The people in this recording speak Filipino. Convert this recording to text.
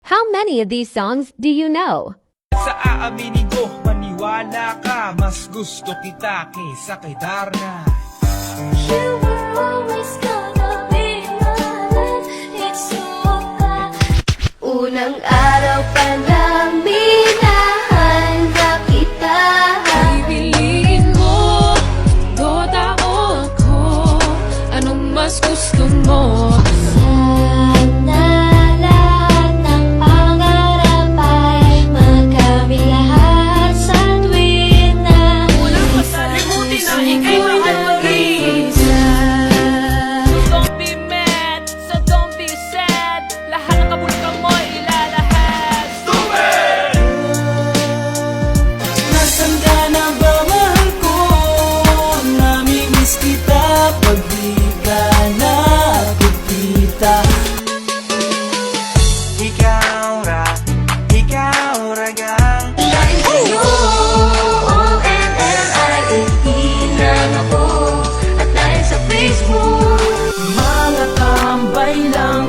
How many of these songs do you know? Sa aaminin ko, maniwala ka, mas gusto kita kaysa kay Darna. You were always gonna be my life. It's so bad. Unang araw pa lang minahanda kita. Pipiliin mo, toda o ako. Anong mas gusto mo? Sana lahat ng pangarap ay magkamit lahat sa tuwin na Walang masalimutin na ikay mahal pa rin. Don't be mad, so don't be sad. Lahat ng kabulukan mo ilalahad. Nasaan ka na ba, mahal ko? Namimiss kita pag di ka nakikita. Ikaw ragang dahil sa'yo, ONNIAE lang ako. At dahil sa Facebook, Mga tambay lang